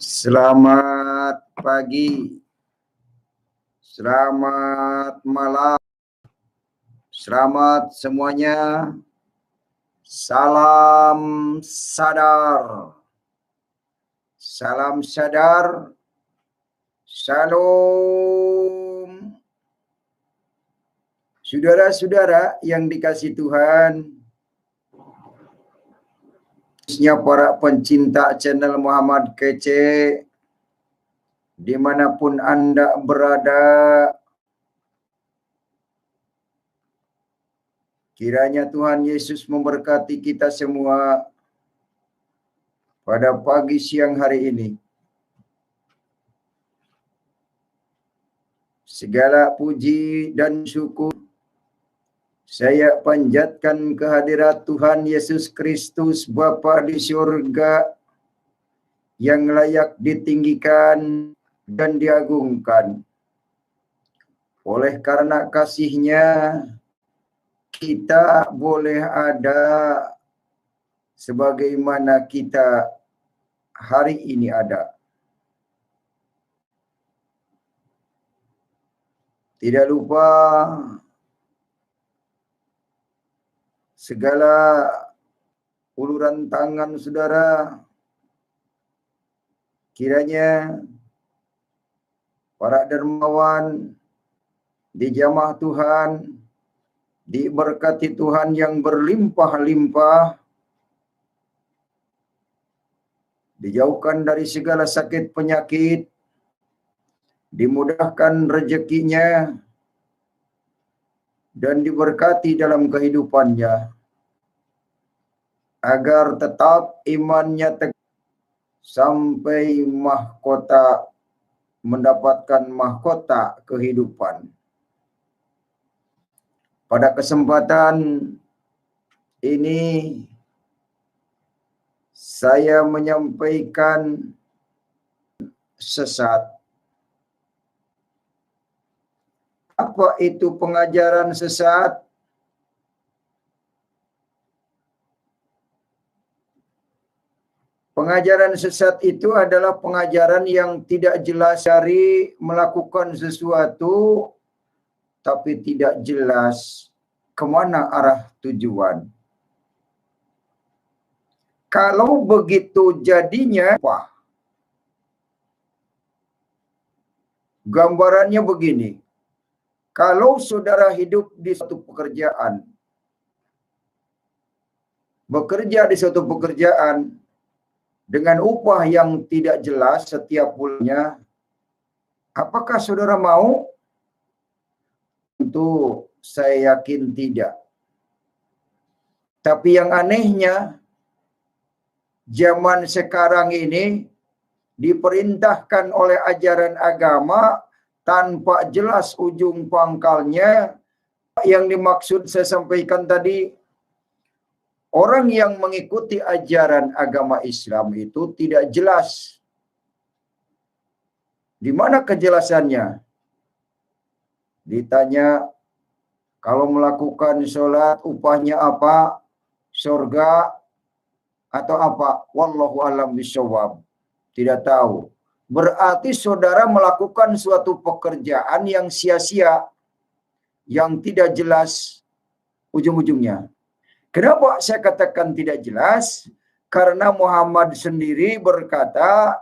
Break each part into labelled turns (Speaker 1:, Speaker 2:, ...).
Speaker 1: Selamat pagi, selamat malam, selamat semuanya. Salam sadar, salam sadar, shalom. Saudara-saudara yang dikasih Tuhan, khususnya para pencinta channel Muhammad Kece, dimanapun Anda berada, kiranya Tuhan Yesus memberkati kita semua pada pagi siang hari ini. Segala puji dan syukur saya panjatkan kehadirat Tuhan Yesus Kristus Bapa di surga yang layak ditinggikan dan diagungkan. Oleh karena kasih-Nya kita boleh ada sebagaimana kita hari ini ada. Tidak lupa segala uluran tangan saudara, kiranya para dermawan di jamaah Tuhan diberkati Tuhan yang berlimpah-limpah, dijauhkan dari segala sakit penyakit, dimudahkan rezekinya, dan diberkati dalam kehidupannya, agar tetap imannya tegak sampai mahkota mendapatkan mahkota kehidupan. Pada kesempatan ini saya menyampaikan sesat. Apa itu pengajaran sesat? Pengajaran sesat itu adalah pengajaran yang tidak jelas dari melakukan sesuatu, tapi tidak jelas kemana arah tujuan. Kalau begitu jadinya, wah, gambarannya begini. Kalau saudara hidup di suatu pekerjaan, bekerja di suatu pekerjaan dengan upah yang tidak jelas setiap bulannya, apakah saudara mau? Tentu saya yakin tidak. Tapi yang anehnya, zaman sekarang ini diperintahkan oleh ajaran agama tanpa jelas ujung pangkalnya. Yang dimaksud saya sampaikan tadi, orang yang mengikuti ajaran agama Islam itu tidak jelas. Di mana kejelasannya? Ditanya, kalau melakukan sholat upahnya apa? Surga atau apa? Wallahu a'lam bishawab. Tidak tahu. Berarti saudara melakukan suatu pekerjaan yang sia-sia, yang tidak jelas ujung-ujungnya. Kenapa saya katakan tidak jelas? Karena Muhammad sendiri berkata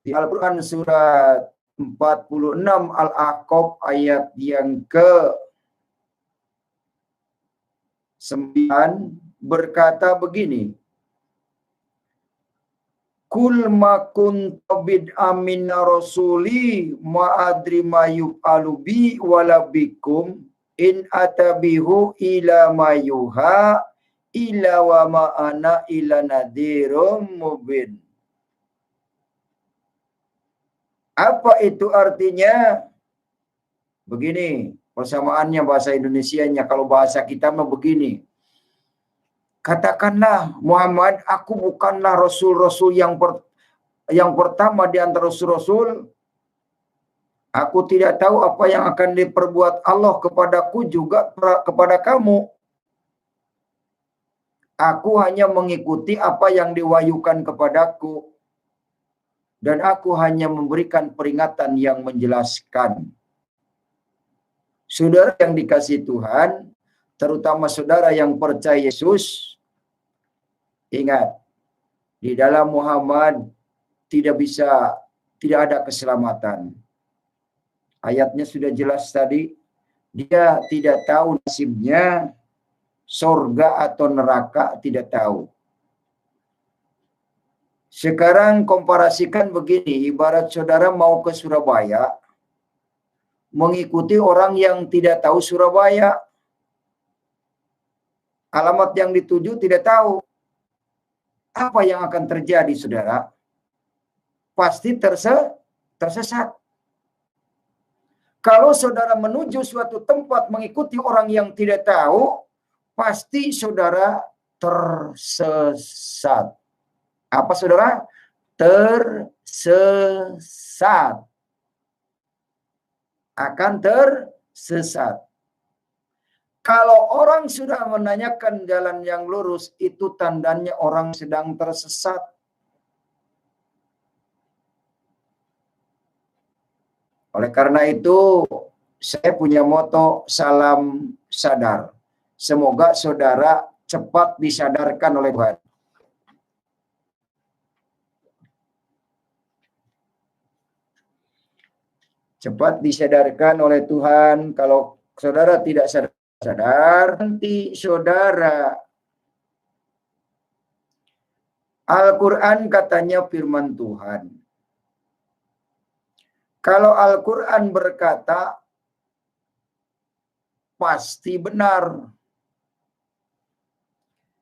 Speaker 1: di Al-Quran surat 46 Al-Ahqaf ayat yang ke-9 berkata begini, Kul ma kuntu bid'amin rasuli ma adri ma yuf'alu bi wala bikum in atabihu ila ma yuha ila wa ma ana ila nadhirum mubin. Apa itu artinya? Begini, persamaannya bahasa Indonesianya, kalau bahasa kita mah begini. Katakanlah Muhammad, aku bukanlah rasul-rasul yang pertama di antara rasul-rasul. Aku tidak tahu apa yang akan diperbuat Allah kepadaku juga kepada kamu. Aku hanya mengikuti apa yang diwahyukan kepadaku. dan aku hanya memberikan peringatan yang menjelaskan. Saudara yang dikasihi Tuhan, terutama saudara yang percaya Yesus, ingat, di dalam Muhammad tidak ada keselamatan. Ayatnya sudah jelas tadi, dia tidak tahu nasibnya, surga atau neraka tidak tahu. Sekarang komparasikan begini, ibarat saudara mau ke Surabaya, mengikuti orang yang tidak tahu Surabaya. Alamat yang dituju tidak tahu. Apa yang akan terjadi, saudara? Pasti tersesat. Kalau saudara menuju suatu tempat mengikuti orang yang tidak tahu, pasti saudara tersesat. Apa saudara? Tersesat. Akan tersesat. Kalau orang sudah menanyakan jalan yang lurus, itu tandanya orang sedang tersesat. Oleh karena itu, saya punya moto salam sadar. Semoga saudara cepat disadarkan oleh Tuhan. Cepat disadarkan oleh Tuhan. Kalau saudara tidak sadar, nanti saudara. Al-Quran katanya firman Tuhan. Kalau Al-Quran berkata, pasti benar.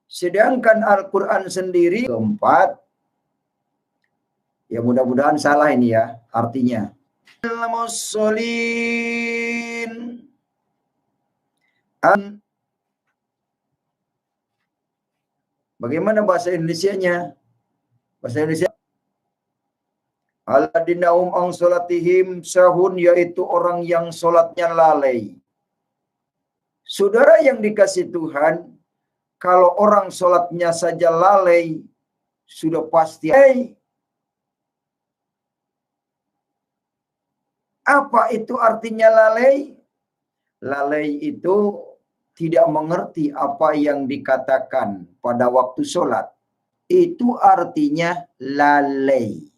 Speaker 1: Sedangkan Al-Quran sendiri, keempat, ya mudah-mudahan salah ini ya, artinya. Al-Mussolin. Bagaimana bahasa Indonesianya? Bahasa Indonesia. Alladzina hum an salatihim sahun, yaitu orang yang salatnya lalai. Saudara yang dikasihi Tuhan, kalau orang salatnya saja lalai, sudah pasti. Apa itu artinya lalai? Lalai itu tidak mengerti apa yang dikatakan pada waktu sholat. Itu artinya lalai.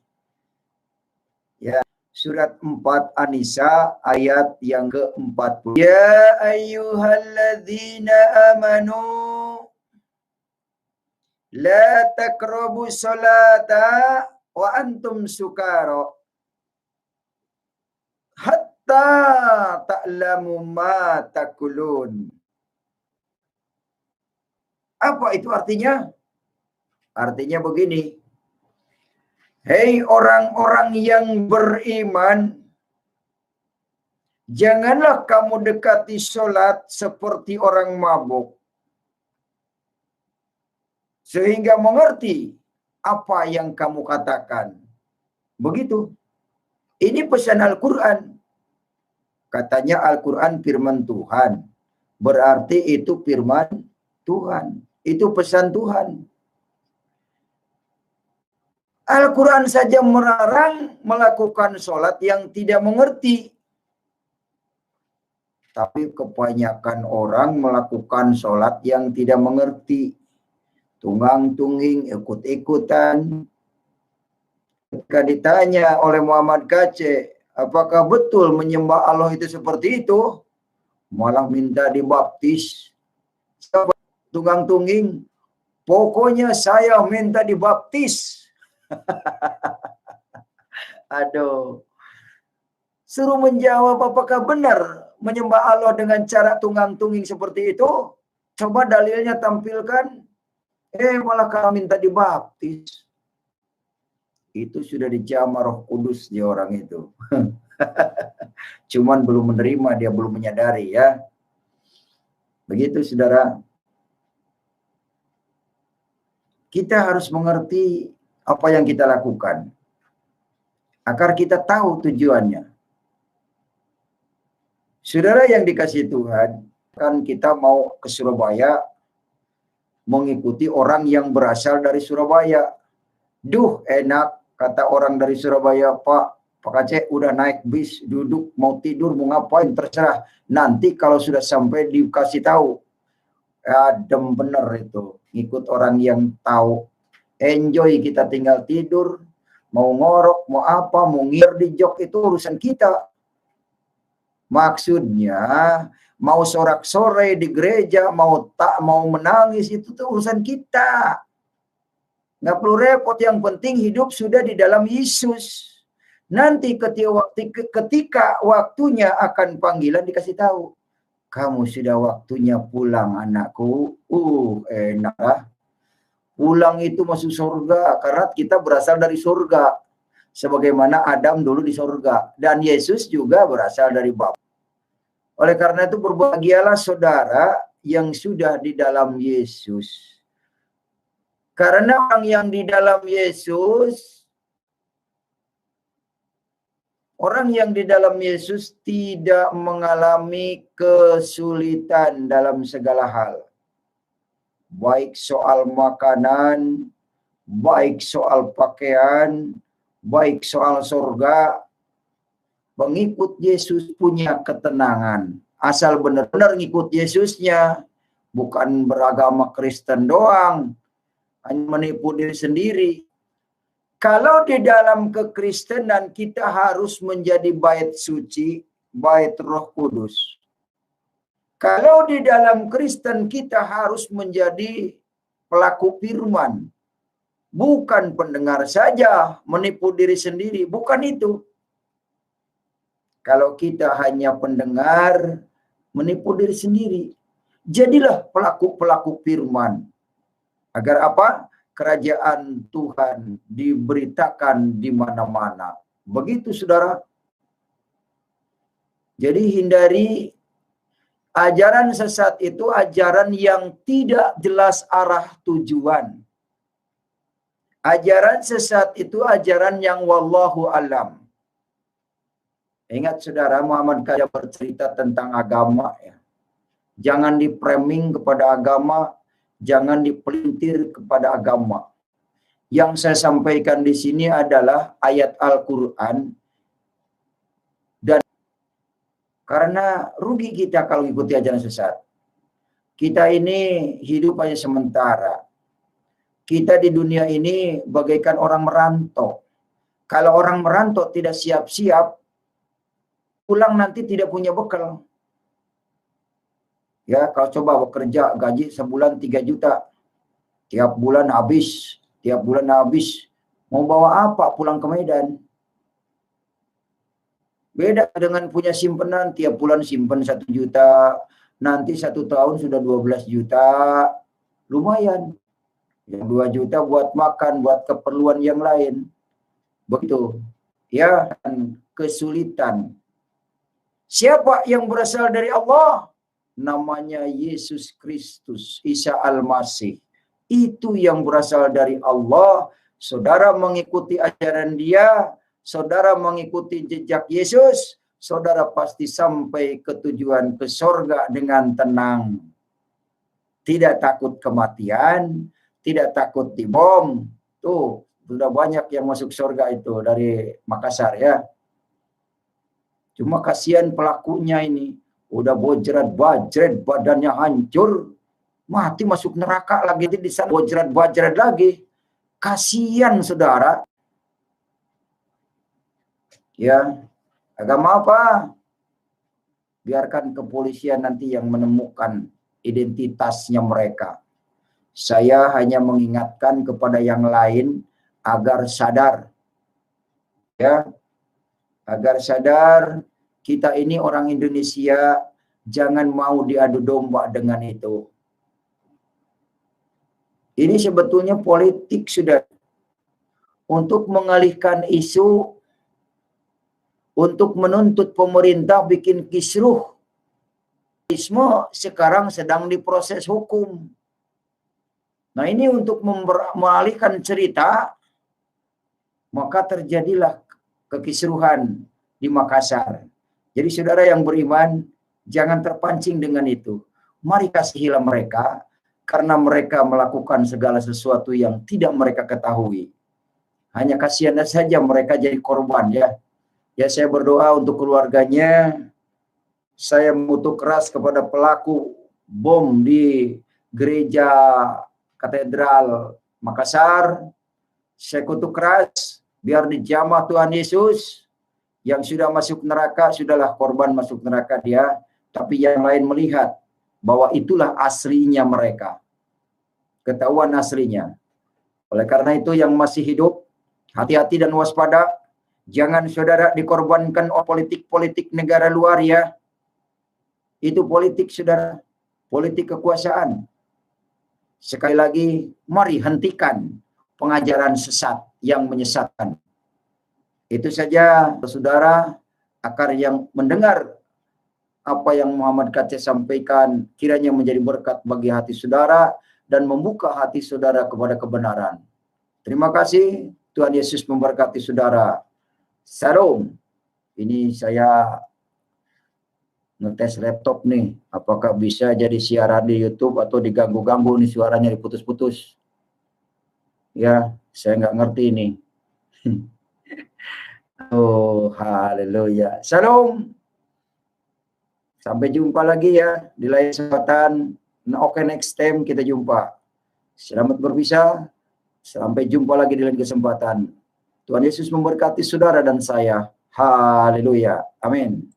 Speaker 1: Ya, surat 4 An-Nisa ayat yang ke-40. Ya ayyuhalladzina amanu la taqrabu sholata wa antum sukara hatta ta'lamu ma taqulun. Apa itu artinya? Artinya begini. Hei orang-orang yang beriman, janganlah kamu dekati sholat seperti orang mabuk, sehingga mengerti apa yang kamu katakan. Begitu. Ini pesan Al-Quran. Katanya Al-Quran firman Tuhan. Berarti itu firman Tuhan. Itu pesan Tuhan. Al-Quran saja melarang melakukan sholat yang tidak mengerti. Tapi kebanyakan orang melakukan sholat yang tidak mengerti. Tunggang-tunging, ikut-ikutan. Ketika ditanya oleh Muhammad Kace, apakah betul menyembah Allah itu seperti itu? Malah minta dibaptis. Tunggang-tunging, pokoknya saya minta dibaptis. Aduh. Suruh menjawab apakah benar menyembah Allah dengan cara tunggang-tunging seperti itu? Coba dalilnya tampilkan. Malah kau minta dibaptis. Itu sudah dijamah Roh Kudus di orang itu. Cuman belum menerima, dia belum menyadari ya. Begitu saudara. Kita harus mengerti apa yang kita lakukan. Agar kita tahu tujuannya. Saudara yang dikasihi Tuhan, kan kita mau ke Surabaya mengikuti orang yang berasal dari Surabaya. Duh, enak Kata orang dari Surabaya, Pak Aceh udah naik bis, duduk, mau tidur, mau ngapain, terserah. Nanti kalau sudah sampai dikasih tahu. Adem bener itu. Ngikut orang yang tahu. Enjoy, kita tinggal tidur. Mau ngorok, mau apa, mau ngir di jok, itu urusan kita. Maksudnya, mau sorak-sore di gereja, mau menangis, itu tuh urusan kita. Nggak perlu repot, yang penting hidup sudah di dalam Yesus. Nanti ketika waktunya akan panggilan dikasih tahu. Kamu sudah waktunya pulang anakku. Enak. Pulang itu masuk surga. Karena kita berasal dari surga. Sebagaimana Adam dulu di surga. Dan Yesus juga berasal dari Bapa. Oleh karena itu berbahagialah saudara yang sudah di dalam Yesus. Karena orang yang di dalam Yesus, orang yang di dalam Yesus tidak mengalami kesulitan dalam segala hal. Baik soal makanan, baik soal pakaian, baik soal surga. Pengikut Yesus punya ketenangan. Asal benar-benar ngikut Yesusnya. Bukan beragama Kristen doang. Hanya menipu diri sendiri. Kalau di dalam kekristenan kita harus menjadi bait suci, bait Roh Kudus. Kalau di dalam Kristen kita harus menjadi pelaku firman. Bukan pendengar saja, menipu diri sendiri. Bukan itu. Kalau kita hanya pendengar, menipu diri sendiri. Jadilah pelaku-pelaku firman. Agar apa? Kerajaan Tuhan diberitakan di mana-mana. Begitu, saudara. Jadi hindari ajaran sesat itu ajaran yang tidak jelas arah tujuan. Ajaran sesat itu ajaran yang wallahu alam. Ingat saudara, Muhammad Kaya bercerita tentang agama. Ya. Jangan di-framing kepada agama. Jangan dipelintir kepada agama. Yang saya sampaikan di sini adalah ayat Al-Quran. Dan karena rugi kita kalau ikuti ajaran sesat. Kita ini hidup hanya sementara. Kita di dunia ini bagaikan orang merantau. Kalau orang merantau tidak siap-siap, pulang nanti tidak punya bekal. Ya, kalau coba bekerja gaji sebulan 3 juta. Tiap bulan habis. Mau bawa apa pulang ke Medan? Beda dengan punya simpenan. Tiap bulan simpen 1 juta. Nanti 1 tahun sudah 12 juta. Lumayan. Yang 2 juta buat makan, buat keperluan yang lain. Begitu. Ya, kesulitan. Siapa yang berasal dari Allah? Namanya Yesus Kristus, Isa Al-Masih. Itu yang berasal dari Allah. Saudara mengikuti ajaran dia, saudara mengikuti jejak Yesus, saudara pasti sampai ke tujuan, ke surga dengan tenang. Tidak takut kematian, tidak takut dibom. Tuh, sudah banyak yang masuk surga itu dari Makassar ya. Cuma kasihan pelakunya ini. Udah bojret-bajret, badannya hancur. Mati masuk neraka lagi. Di sana bojret-bajret lagi. Kasihan saudara. Ya, agama apa? Biarkan kepolisian nanti yang menemukan identitasnya mereka. Saya hanya mengingatkan kepada yang lain agar sadar. Ya, agar sadar. Kita ini orang Indonesia, jangan mau diadu domba dengan itu. Ini sebetulnya politik sudah. Untuk mengalihkan isu, untuk menuntut pemerintah bikin kisruh. Sekarang sedang diproses hukum. Nah ini untuk mengalihkan cerita, maka terjadilah kekisruhan di Makassar. Jadi saudara yang beriman, jangan terpancing dengan itu. Mari kasihilah mereka, karena mereka melakukan segala sesuatu yang tidak mereka ketahui. Hanya kasihan saja mereka jadi korban ya. Ya saya berdoa untuk keluarganya. Saya mengutuk keras kepada pelaku bom di gereja Katedral Makassar. Saya kutuk keras biar dijamah Tuhan Yesus. Yang sudah masuk neraka, sudahlah korban masuk neraka dia. Tapi yang lain melihat bahwa itulah aslinya mereka. Ketahuan aslinya. Oleh karena itu yang masih hidup, hati-hati dan waspada. Jangan saudara dikorbankan oleh politik-politik negara luar ya. Itu politik saudara. Politik kekuasaan. Sekali lagi, mari hentikan pengajaran sesat yang menyesatkan. Itu saja saudara, agar yang mendengar apa yang Muhammad Kaceh sampaikan kiranya menjadi berkat bagi hati saudara dan membuka hati saudara kepada kebenaran. Terima kasih, Tuhan Yesus memberkati saudara. Salam. Ini saya ngetes laptop nih, apakah bisa jadi siaran di YouTube atau diganggu-ganggu nih suaranya diputus-putus. Ya, saya nggak ngerti ini. Oh, haleluya. Salam. Sampai jumpa lagi ya di lain kesempatan. Nah, oke, next time kita jumpa. Selamat berpisah. Sampai jumpa lagi di lain kesempatan. Tuhan Yesus memberkati saudara dan saya. Haleluya. Amin.